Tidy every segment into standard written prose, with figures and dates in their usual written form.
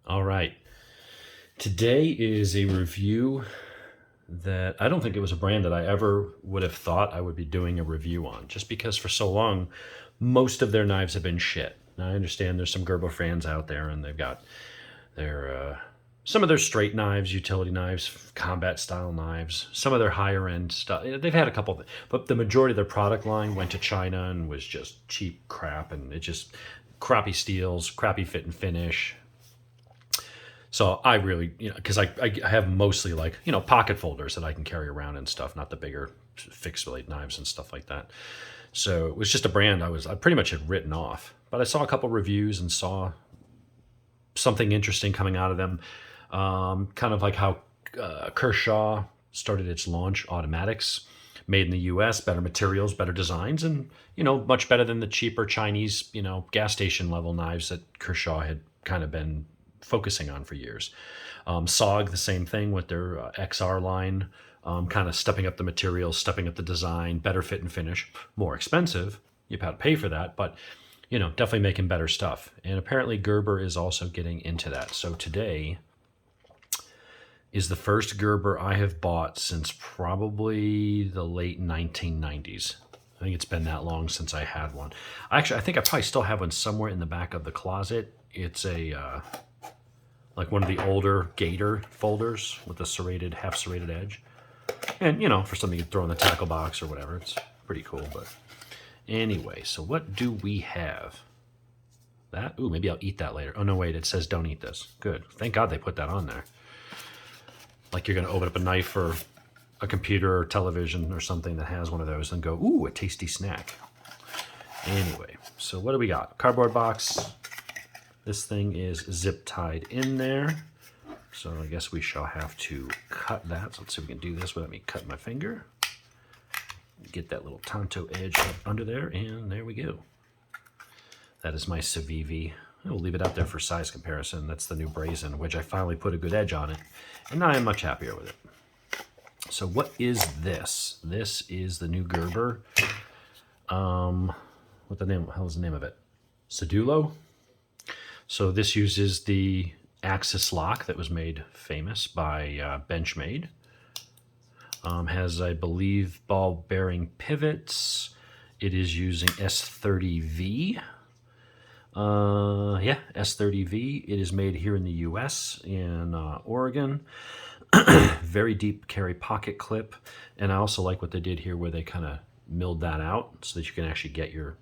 All right. Today is a review that I don't think it was a brand that I ever would have thought I would be doing a review on, just because for so long, most of their knives have been shit. Now, I understand there's some Gerber fans out there and they've got their, some of their straight knives, utility knives, combat style knives, some of their higher end stuff. They've had a couple, but the majority of their product line went to China and was just cheap crap, and it just crappy steels, crappy fit and finish. So I really, because I have mostly like, pocket folders that I can carry around and stuff, not the bigger fixed blade knives and stuff like that. So it was just a brand I pretty much had written off. But I saw a couple reviews and saw something interesting coming out of them. Kind of like how Kershaw started its launch automatics, made in the US, better materials, better designs, and, much better than the cheaper Chinese, gas station level knives that Kershaw had kind of been focusing on for years. SOG, the same thing with their XR line, kind of stepping up the materials, stepping up the design, better fit and finish, more expensive. You've had to pay for that, but definitely making better stuff. And apparently Gerber is also getting into that. So today is the first Gerber I have bought since probably the late 1990s. I think it's been that long since I had one. Actually, I think I probably still have one somewhere in the back of the closet. It's a like one of the older Gator folders with a serrated, half serrated edge. And, for something you throw in the tackle box or whatever, it's pretty cool. But anyway, so what do we have? That? Ooh, maybe I'll eat that later. Oh, no, wait, it says don't eat this. Good. Thank God they put that on there. Like you're going to open up a knife or a computer or television or something that has one of those and go, ooh, a tasty snack. Anyway, so what do we got? Cardboard box. This thing is zip tied in there. So I guess we shall have to cut that. So let's see if we can do this without me cutting my finger. Get that little Tonto edge up under there, and there we go. That is my Civivi. We'll leave it out there for size comparison. That's the new Brazen, which I finally put a good edge on it, and now I'm much happier with it. So what is this? This is the new Gerber. What the hell is the name of it? Sedulo. So this uses the Axis lock that was made famous by Benchmade. Has, I believe, ball bearing pivots. It is using S30V. Yeah, S30V. It is made here in the US, in Oregon. Very deep carry pocket clip. And I also like what they did here where they kind of milled that out so that you can actually get your,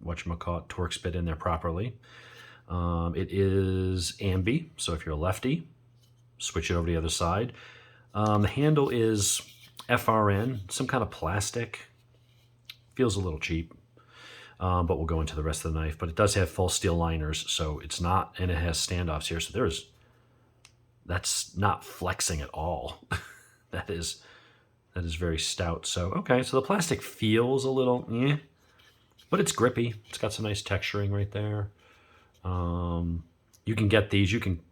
whatchamacallit, Torx bit in there properly. It is ambi, so if you're a lefty, switch it over to the other side. The handle is FRN, some kind of plastic. Feels a little cheap, but we'll go into the rest of the knife. But it does have full steel liners, so it's not, and it has standoffs here. So that's not flexing at all. that is very stout. So, okay, so the plastic feels a little, but it's grippy. It's got some nice texturing right there. You can get these. You can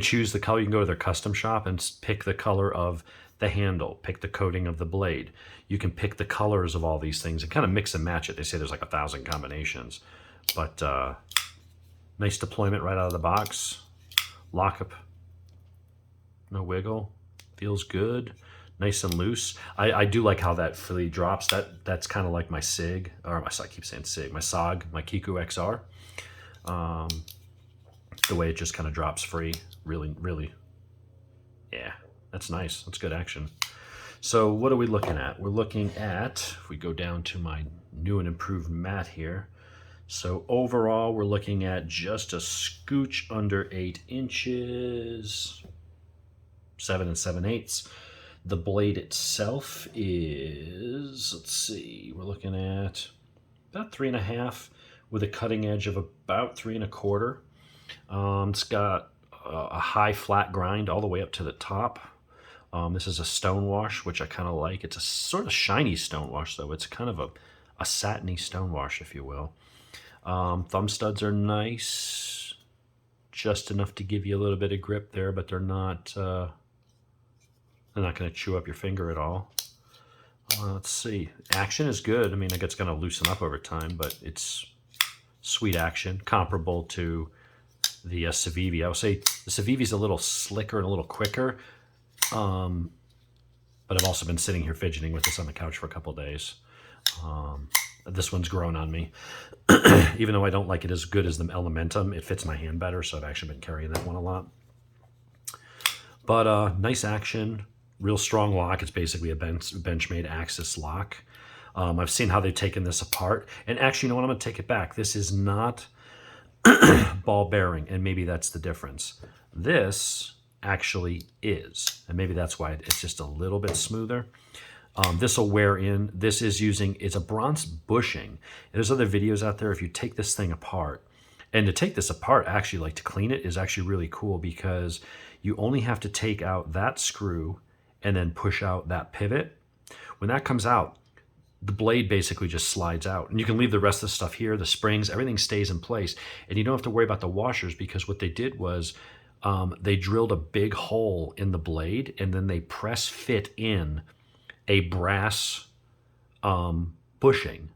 choose the color. You can go to their custom shop and pick the color of the handle, pick the coating of the blade. You can pick the colors of all these things and kind of mix and match it. They say there's like 1,000 combinations, but nice deployment right out of the box. Lockup, no wiggle, feels good, nice and loose. I do like how that fully drops. That's kind of like my SIG, or I keep saying SIG, my SOG, my Kiku XR. The way it just kind of drops free, really, yeah, that's nice. That's good action. So what are we looking at? We're looking at, if we go down to my new and improved mat here. So overall, we're looking at just a scooch under 8 inches, 7 7/8. The blade itself is, let's see, we're looking at about 3.5 with a cutting edge of about 3 1/4. It's got a high flat grind all the way up to the top. This is a stone wash, which I kind of like. It's a sort of shiny stone wash, though. It's kind of a satiny stone wash, if you will. Thumb studs are nice, just enough to give you a little bit of grip there, but they're not going to chew up your finger at all. Let's see. Action is good. I mean, I guess it's going to loosen up over time, but it's sweet action, comparable to the Civivi. I would say the Civivi's a little slicker and a little quicker, but I've also been sitting here fidgeting with this on the couch for a couple of days. This one's grown on me. Even though I don't like it as good as the Elementum, it fits my hand better, so I've actually been carrying that one a lot. But nice action, real strong lock. It's basically a Benchmade Axis lock. I've seen how they've taken this apart. And actually, you know what? I'm going to take it back. This is not ball bearing, and maybe that's the difference. This actually is, and maybe that's why it's just a little bit smoother. This will wear in. This is using, it's a bronze bushing. There's other videos out there if you take this thing apart. And to take this apart, actually, like to clean it, is actually really cool because you only have to take out that screw and then push out that pivot. When that comes out, the blade basically just slides out. And you can leave the rest of the stuff here, the springs, everything stays in place. And you don't have to worry about the washers because what they did was they drilled a big hole in the blade and then they press fit in a brass bushing.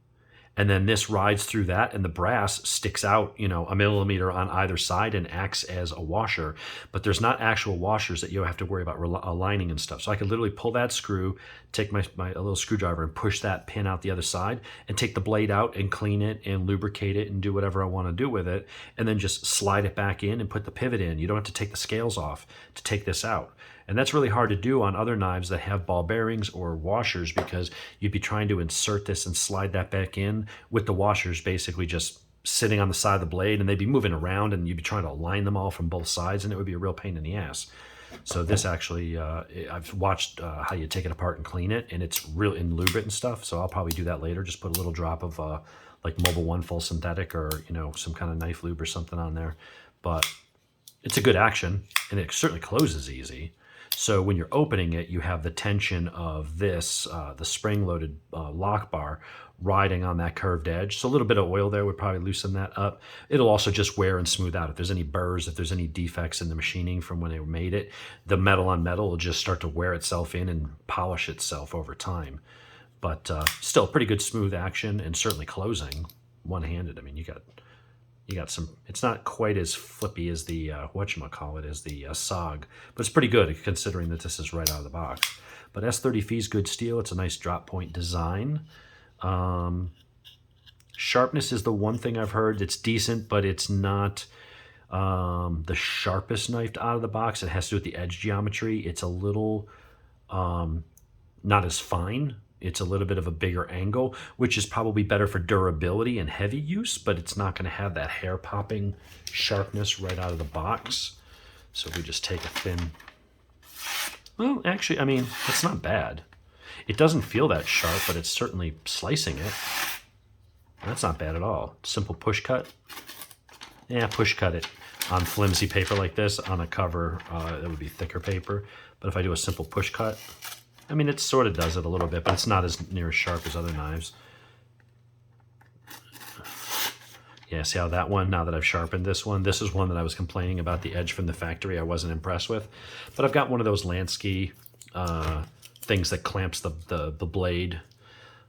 And then this rides through that, and the brass sticks out, you know, a millimeter on either side and acts as a washer. But there's not actual washers that you have to worry about aligning and stuff. So I could literally pull that screw, take my little screwdriver and push that pin out the other side and take the blade out and clean it and lubricate it and do whatever I want to do with it. And then just slide it back in and put the pivot in. You don't have to take the scales off to take this out. And that's really hard to do on other knives that have ball bearings or washers because you'd be trying to insert this and slide that back in with the washers basically just sitting on the side of the blade, and they'd be moving around and you'd be trying to align them all from both sides, and it would be a real pain in the ass. So this actually, I've watched how you take it apart and clean it, and it's real in lube it and stuff. So I'll probably do that later. Just put a little drop of like Mobil 1 full synthetic or, you know, some kind of knife lube or something on there. But it's a good action, and it certainly closes easy. So when you're opening it, you have the tension of this, the spring-loaded lock bar riding on that curved edge. So a little bit of oil there would probably loosen that up. It'll also just wear and smooth out. If there's any burrs, if there's any defects in the machining from when they made it, the metal on metal will just start to wear itself in and polish itself over time. But still pretty good smooth action, and certainly closing one-handed. I mean, you got some, it's not quite as flippy as the, whatchamacallit, as the SOG, but it's pretty good considering that this is right out of the box. But S30Fe is good steel. It's a nice drop point design. Sharpness is the one thing I've heard that's decent, but it's not the sharpest knife out of the box. It has to do with the edge geometry. It's a little not as fine. It's a little bit of a bigger angle, which is probably better for durability and heavy use, but it's not going to have that hair popping sharpness right out of the box. So if we just take a thin, well, actually, I mean, it's not bad. It doesn't feel that sharp, but it's certainly slicing it. That's not bad at all. Simple push cut. Yeah, push cut it on flimsy paper like this. On a cover, that would be thicker paper. But if I do a simple push cut, I mean, it sort of does it a little bit, but it's not as near as sharp as other knives. Yeah, see how that one, now that I've sharpened this is one that I was complaining about the edge from the factory I wasn't impressed with. But I've got one of those Lansky things that clamps the blade,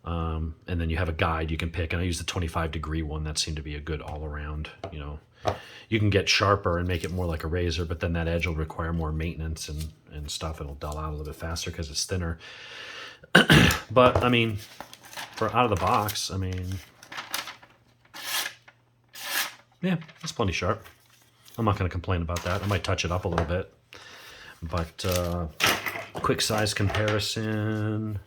and then you have a guide you can pick, and I use the 25-degree one. That seemed to be a good all-around, you know. You can get sharper and make it more like a razor, but then that edge will require more maintenance and stuff. It'll dull out a little bit faster because it's thinner. But, I mean, for out of the box, I mean, yeah, it's plenty sharp. I'm not going to complain about that. I might touch it up a little bit. But quick size comparison,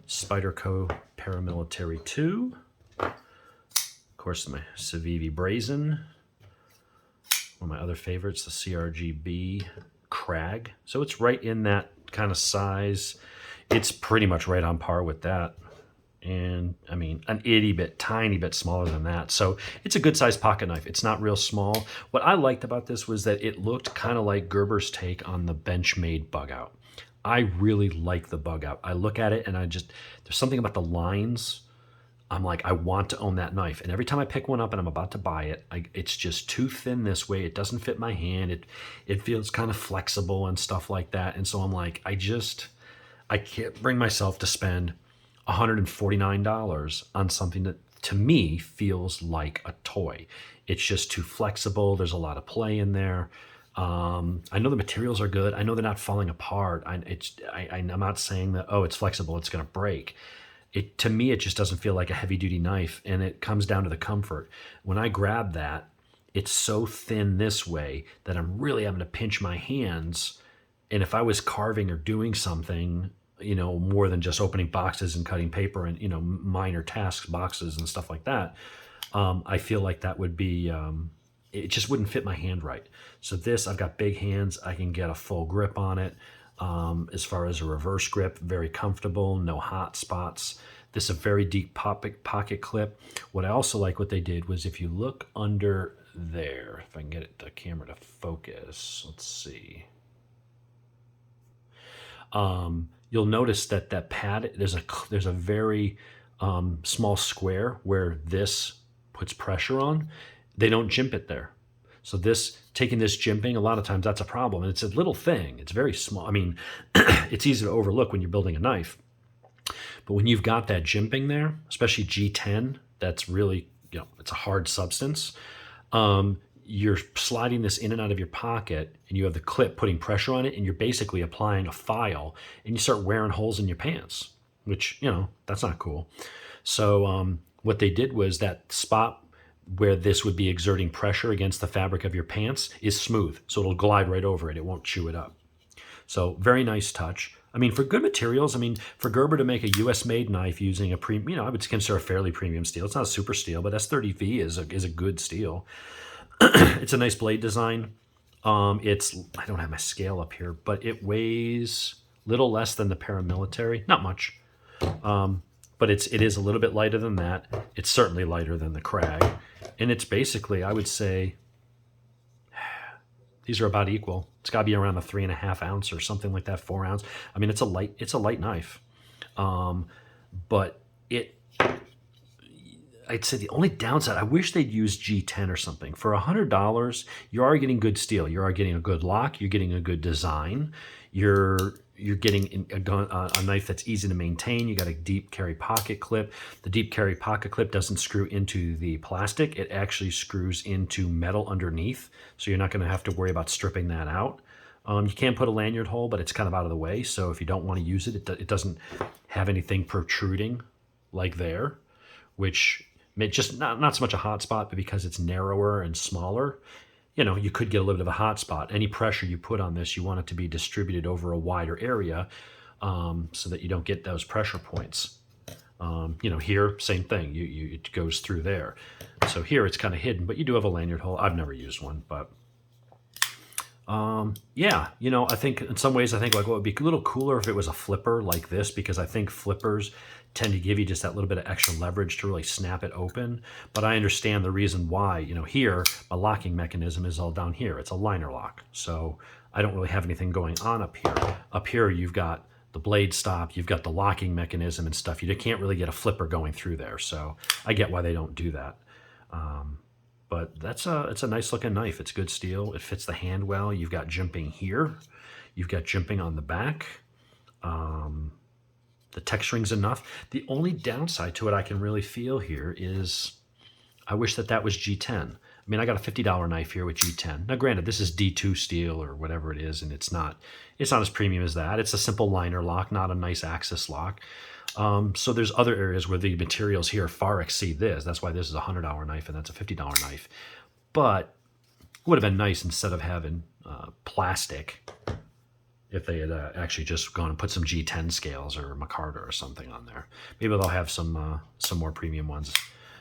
Spyderco Paramilitary 2. Of course, my Civivi Brazen. One of my other favorites, the CRGB Crag. So it's right in that kind of size. It's pretty much right on par with that. And I mean, an itty bit, tiny bit smaller than that. So it's a good sized pocket knife. It's not real small. What I liked about this was that it looked kind of like Gerber's take on the Benchmade bug out. I really like the bug out. I look at it and there's something about the lines. I'm like, I want to own that knife. And every time I pick one up and I'm about to buy it, it's just too thin this way. It doesn't fit my hand. It feels kind of flexible and stuff like that. And so I'm like, I can't bring myself to spend $149 on something that to me, feels like a toy. It's just too flexible. There's a lot of play in there. I know the materials are good. I know they're not falling apart. I'm not saying that, oh, it's flexible, it's going to break. To me, it just doesn't feel like a heavy duty knife, and it comes down to the comfort. When I grab that, it's so thin this way that I'm really having to pinch my hands. And if I was carving or doing something, more than just opening boxes and cutting paper and, minor tasks, boxes and stuff like that, I feel like that would be, it just wouldn't fit my hand right. So this, I've got big hands. I can get a full grip on it. As far as a reverse grip, very comfortable, no hot spots. This is a very deep pocket clip. What I also like what they did was, if you look under there, if I can get the camera to focus, let's see. You'll notice that pad, there's a very small square where this puts pressure on. They don't jimp it there. So taking this jimping, a lot of times that's a problem. And it's a little thing. It's very small. I mean, it's easy to overlook when you're building a knife. But when you've got that jimping there, especially G10, that's really, it's a hard substance. You're sliding this in and out of your pocket, and you have the clip putting pressure on it, and you're basically applying a file, and you start wearing holes in your pants, which, that's not cool. So what they did was, that spot where this would be exerting pressure against the fabric of your pants is smooth. So it'll glide right over it. It won't chew it up. So very nice touch. I mean, for good materials, for Gerber to make a US made knife using I would consider a fairly premium steel. It's not a super steel, but S30V is a good steel. It's a nice blade design. I don't have my scale up here, but it weighs little less than the paramilitary. Not much. But it is a little bit lighter than that. It's certainly lighter than the Krag. And it's basically, I would say, these are about equal. It's got to be around the 3.5 ounce or something like that, 4 ounce. It's a light knife. But I'd say the only downside, I wish they'd use G10 or something. For $100, you are getting good steel. You are getting a good lock. You're getting a good design. You're getting a knife that's easy to maintain. You got a deep carry pocket clip. The deep carry pocket clip doesn't screw into the plastic. It actually screws into metal underneath. So you're not going to have to worry about stripping that out. You can put a lanyard hole, but it's kind of out of the way. So if you don't want to use it, it doesn't have anything protruding like there, which may just not so much a hot spot, but because it's narrower and smaller, you could get a little bit of a hot spot. Any pressure you put on this, you want it to be distributed over a wider area, so that you don't get those pressure points. Here, same thing. It goes through there. So here it's kind of hidden, but you do have a lanyard hole. I've never used one, but I think in some ways, it would be a little cooler if it was a flipper like this, because I think flippers tend to give you just that little bit of extra leverage to really snap it open. But I understand the reason why. Here, my locking mechanism is all down here. It's a liner lock. So I don't really have anything going on up here. Up here, you've got the blade stop, you've got the locking mechanism and stuff. You can't really get a flipper going through there. So I get why they don't do that. But it's a nice looking knife. It's good steel. It fits the hand well. You've got jimping here. You've got jimping on the back. The texturing's enough. The only downside to it I can really feel here is, I wish that was G10. I got a $50 knife here with G10. Now, granted, this is D2 steel or whatever it is, and it's not as premium as that. It's a simple liner lock, not a nice axis lock. So there's other areas where the materials here far exceed this. That's why this is a $100 knife and that's a $50 knife. But it would have been nice, instead of having plastic, if they had actually just gone and put some G10 scales or micarta or something on there. Maybe they'll have some more premium ones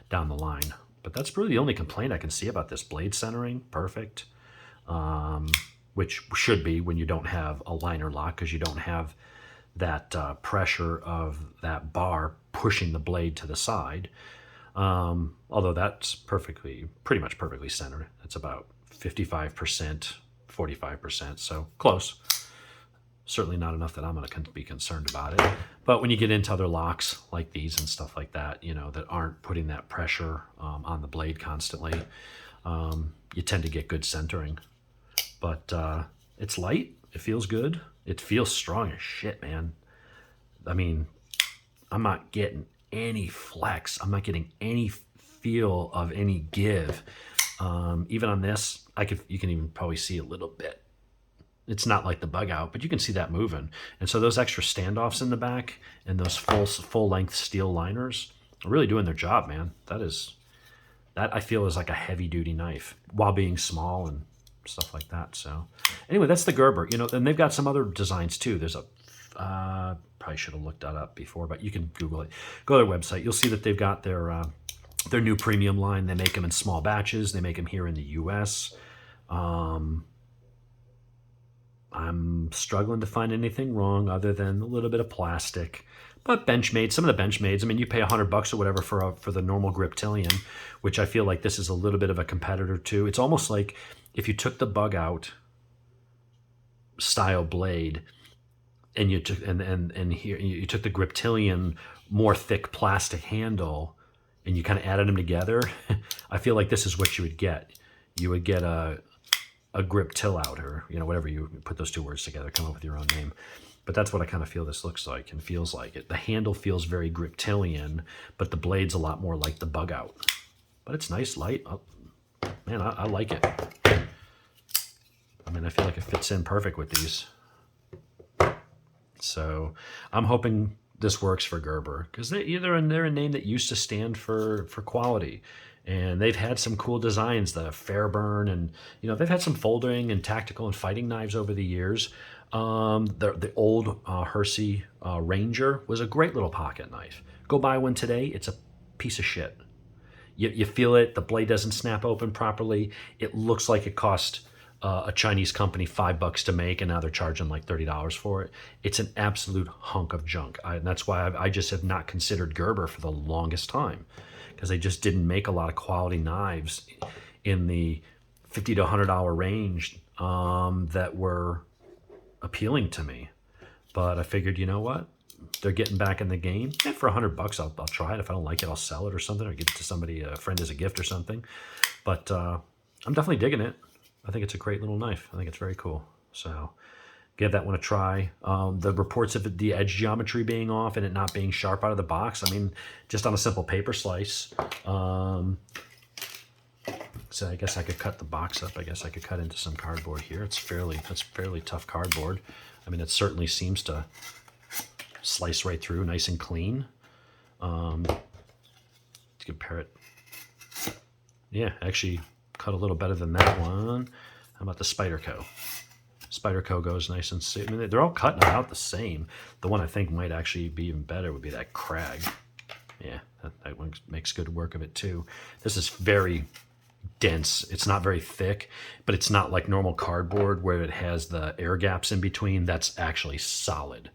down the line. But that's really the only complaint I can see about this. Blade centering, perfect. Which should be when you don't have a liner lock, because you don't have that pressure of that bar pushing the blade to the side. Although that's pretty much perfectly centered. It's about 55%, 45%, so close. Certainly not enough that I'm going to be concerned about it. But when you get into other locks like these and stuff like that, that aren't putting that pressure on the blade constantly, you tend to get good centering. But it's light. It feels good. It feels strong as shit, man. I'm not getting any flex. I'm not getting any feel of any give. Even on this, you can even probably see a little bit. It's not like the bug out, but you can see that moving. And so those extra standoffs in the back and those full length steel liners are really doing their job, man. That I feel is like a heavy duty knife while being small and stuff like that. So anyway, that's the Gerber, and they've got some other designs too. There's probably should have looked that up before, but you can Google it. Go to their website. You'll see that they've got their new premium line. They make them in small batches. They make them here in the US. I'm struggling to find anything wrong other than a little bit of plastic. But Benchmade, some of the Benchmades, I mean, you pay $100 or whatever for the normal Griptilian, which I feel like this is a little bit of a competitor to. It's almost like if you took the bug out style blade and you took and here you took the Griptilian more thick plastic handle and you kind of added them together, I feel like this is what you would get. You would get a grip till out, or whatever you put those two words together, come up with your own name. But that's what I kind of feel this looks like and feels like it. The handle feels very Griptilian, but the blade's a lot more like the bug out. But it's nice, light. Oh, man, I like it. I mean, I feel like it fits in perfect with these. So I'm hoping this works for Gerber, because they're a name that used to stand for quality. And they've had some cool designs, the Fairburn, and they've had some folding and tactical and fighting knives over the years. The old Hersey Ranger was a great little pocket knife. Go buy one today, it's a piece of shit. You feel it, the blade doesn't snap open properly. It looks like it cost a Chinese company $5 to make, and now they're charging like $30 for it. It's an absolute hunk of junk. And that's why I just have not considered Gerber for the longest time, because they just didn't make a lot of quality knives in the $50 to $100 range that were appealing to me. But I figured, you know what? They're getting back in the game. And for $100, I'll try it. If I don't like it, I'll sell it or something, or give it to somebody, a friend as a gift or something. But I'm definitely digging it. I think it's a great little knife. I think it's very cool. So give that one a try. The reports of the edge geometry being off and it not being sharp out of the box, I mean, just on a simple paper slice. So I guess I could cut the box up. I guess I could cut into some cardboard here. That's fairly tough cardboard. I mean, it certainly seems to slice right through, nice and clean. Let's compare it. Yeah, actually cut a little better than that one. How about the Spyderco? Spyderco goes nice and I mean, they're all cutting about the same. The one I think might actually be even better would be that Krag. Yeah, that one makes good work of it too. This is very dense. It's not very thick, but it's not like normal cardboard where it has the air gaps in between. That's actually solid,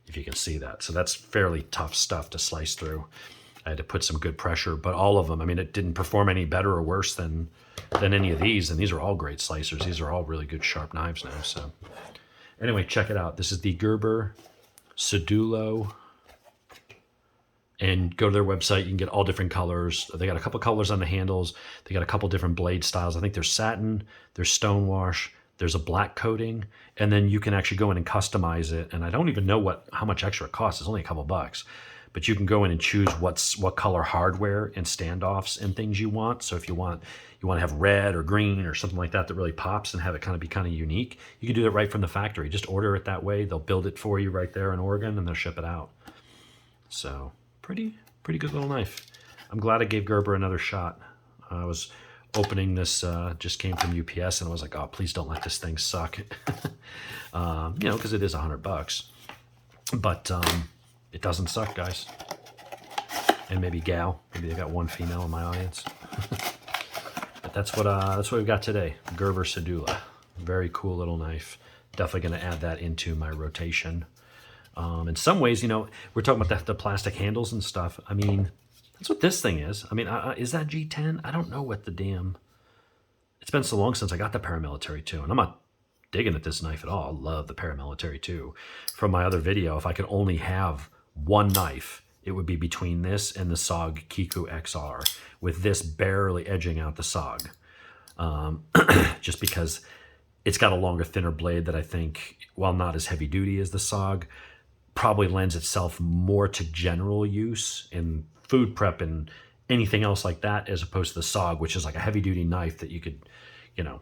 if you can see that. So that's fairly tough stuff to slice through. I had to put some good pressure, but all of them, I mean, it didn't perform any better or worse than any of these, and these are all great slicers. These are all really good sharp knives now. So anyway, check it out. This is the Gerber Sedulo, and go to their website. You can get all different colors. They got a couple colors on the handles. They got a couple different blade styles. I think there's satin, there's stonewash, there's a black coating, and then you can actually go in and customize it. And I don't even know how much extra it costs. It's only a couple bucks. But you can go in and choose what color hardware and standoffs and things you want. So if you want to have red or green or something like that that really pops and have it be kind of unique, you can do that right from the factory. Just order it that way. They'll build it for you right there in Oregon, and they'll ship it out. So pretty good little knife. I'm glad I gave Gerber another shot. I was opening this, just came from UPS, and I was like, oh, please don't let this thing suck. Because it is $100. But it doesn't suck, guys. And maybe gal. Maybe they got one female in my audience. But that's what we've got today. Gerber Sedulo. Very cool little knife. Definitely going to add that into my rotation. In some ways, we're talking about the plastic handles and stuff. I mean, that's what this thing is. I mean, is that G10? I don't know what the damn... It's been so long since I got the Paramilitary 2, and I'm not digging at this knife at all. I love the Paramilitary 2. From my other video, if I could only have one knife, it would be between this and the SOG Kiku XR, with this barely edging out the SOG. Just because it's got a longer, thinner blade that I think, while not as heavy duty as the SOG, probably lends itself more to general use in food prep and anything else like that, as opposed to the SOG, which is like a heavy duty knife that you could, you know,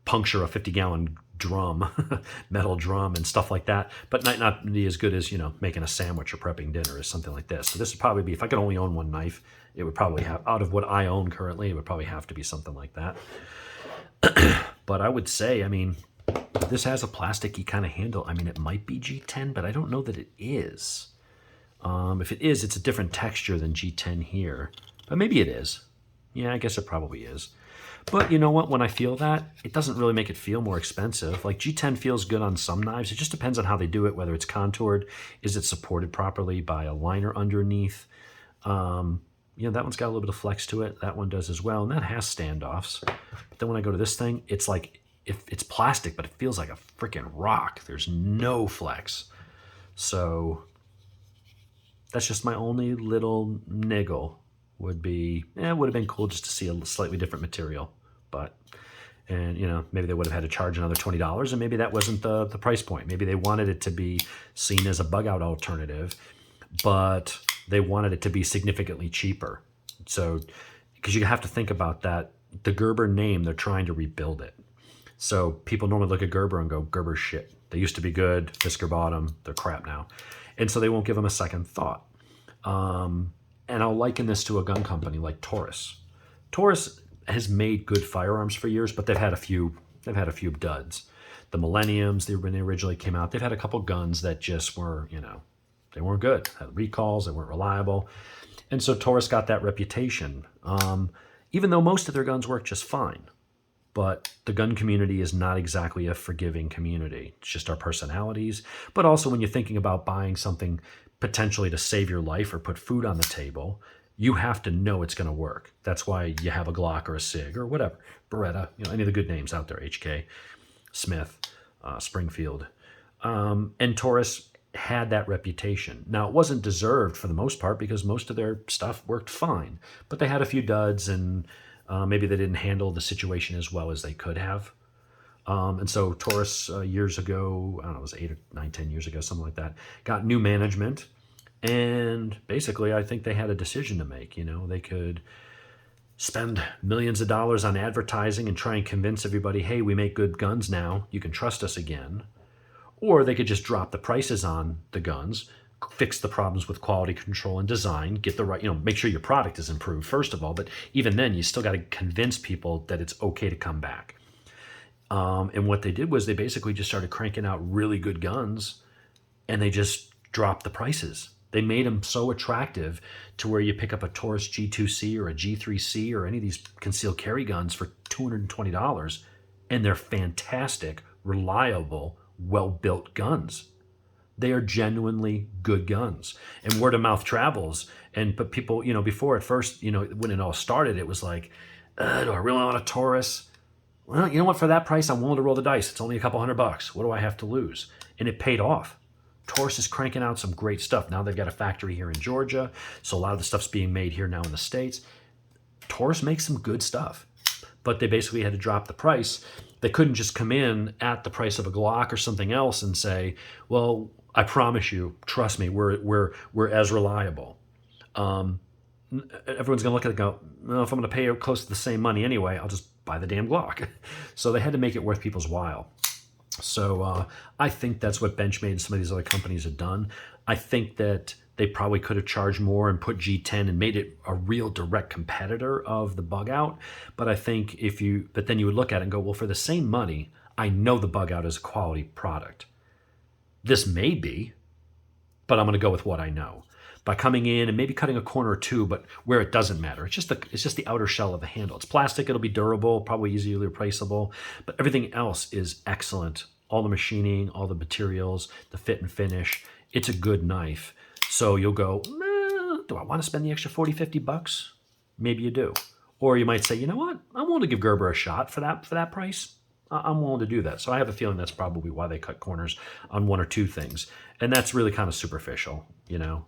puncture a 50-gallon drum, metal drum and stuff like that, but might not be as good as, you know, making a sandwich or prepping dinner or something like this. So this would probably be, if I could only own one knife, it would probably have, out of what I own currently, it would probably have to be something like that. But I would say, I mean, this has a plasticky kind of handle. I mean, it might be G10, but I don't know that it is. If it is, it's a different texture than G10 here. But maybe it is. Yeah, I guess it probably is. But you know what? When I feel that, it doesn't really make it feel more expensive. Like G10 feels good on some knives. It just depends on how they do it, whether it's contoured, is it supported properly by a liner underneath. You know, that one's got a little bit of flex to it. That one does as well, and that has standoffs. But then when I go to this thing, it's like, if it's plastic, but it feels like a freaking rock. There's no flex. So that's just my only little niggle. Would be, it would have been cool just to see a slightly different material. But, and you know, maybe they would have had to charge another $20, and maybe that wasn't the price point. Maybe they wanted it to be seen as a bug out alternative, but they wanted it to be significantly cheaper. So, because you have to think about that, the Gerber name, they're trying to rebuild it. So people normally look at Gerber and go, Gerber's shit. They used to be good. Fisker bought them. They're crap now. And so they won't give them a second thought. And I'll liken this to a gun company like Taurus. Taurus has made good firearms for years, but they've had a few duds. The Millenniums, when they originally came out, they've had a couple guns that just were, you know, they weren't good. Had recalls, they weren't reliable. And so Taurus got that reputation, even though most of their guns work just fine. But the gun community is not exactly a forgiving community. It's just our personalities. But also when you're thinking about buying something potentially to save your life or put food on the table, you have to know it's going to work. That's why you have a Glock or a SIG or whatever, Beretta, you know, any of the good names out there, HK, Smith, Springfield. And Taurus had that reputation. Now, it wasn't deserved for the most part because most of their stuff worked fine, but they had a few duds and maybe they didn't handle the situation as well as they could have. And so Taurus years ago, I don't know, it was 8 or 9, 10 years ago, something like that, got new management. And basically, I think they had a decision to make. You know, they could spend millions of dollars on advertising and try and convince everybody, hey, we make good guns now. You can trust us again. Or they could just drop the prices on the guns, fix the problems with quality control and design, get the right, you know, make sure your product is improved, first of all. But even then, you still got to convince people that it's okay to come back. And what they did was they basically just started cranking out really good guns, and they just dropped the prices. They made them so attractive to where you pick up a Taurus G2C or a G3C or any of these concealed carry guns for $220, and they're fantastic, reliable, well-built guns. They are genuinely good guns, and word of mouth travels. But people, you know, before at first, you know, when it all started, it was like, do I really want a Taurus? Well, you know what? For that price, I'm willing to roll the dice. It's only a couple $100. What do I have to lose? And it paid off. Taurus is cranking out some great stuff. Now they've got a factory here in Georgia, so a lot of the stuff's being made here now in the States. Taurus makes some good stuff, but they basically had to drop the price. They couldn't just come in at the price of a Glock or something else and say, well, I promise you, trust me, we're as reliable. Everyone's going to look at it and go, well, if I'm going to pay close to the same money anyway, I'll just buy the damn Glock. So they had to make it worth people's while. So I think that's what Benchmade and some of these other companies have done. I think that they probably could have charged more and put G10 and made it a real direct competitor of the bug out. But I think but then you would look at it and go, well, for the same money, I know the bug out is a quality product. This may be, but I'm going to go with what I know. By coming in and maybe cutting a corner or two, but where it doesn't matter. It's just the outer shell of the handle. It's plastic, it'll be durable, probably easily replaceable, but everything else is excellent. All the machining, all the materials, the fit and finish. It's a good knife. So you'll go, do I want to spend the extra $40, $50? Maybe you do. Or you might say, you know what? I'm willing to give Gerber a shot for that price. I'm willing to do that. So I have a feeling that's probably why they cut corners on one or two things. And that's really kind of superficial, you know.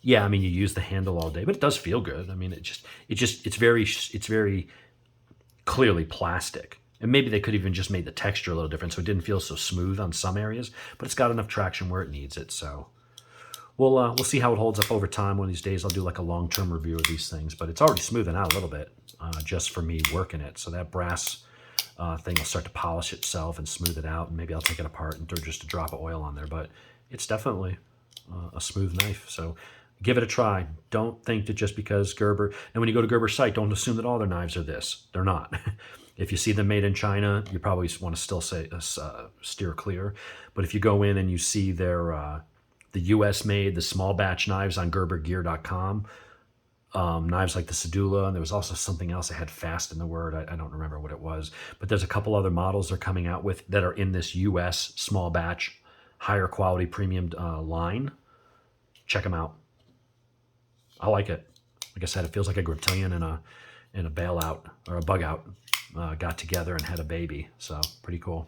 Yeah, I mean, you use the handle all day, but it does feel good. I mean, it's very clearly plastic. And maybe they could even just made the texture a little different so it didn't feel so smooth on some areas, but it's got enough traction where it needs it. So we'll see how it holds up over time. One of these days I'll do like a long-term review of these things, but it's already smoothing out a little bit just for me working it. So that brass thing will start to polish itself and smooth it out, and maybe I'll take it apart and throw just a drop of oil on there, but it's definitely a smooth knife. So give it a try. Don't think that just because Gerber, and when you go to Gerber's site, don't assume that all their knives are this. They're not. If you see them made in China, you probably want to still say steer clear. But if you go in and you see their the US made, the small batch knives on GerberGear.com, knives like the Sedulo, and there was also something else that had fast in the word. I don't remember what it was, but there's a couple other models they're coming out with that are in this US small batch, higher quality premium line. Check them out. I like it. Like I said, it feels like a Griptilian and a bailout or a bug out got together and had a baby. So pretty cool.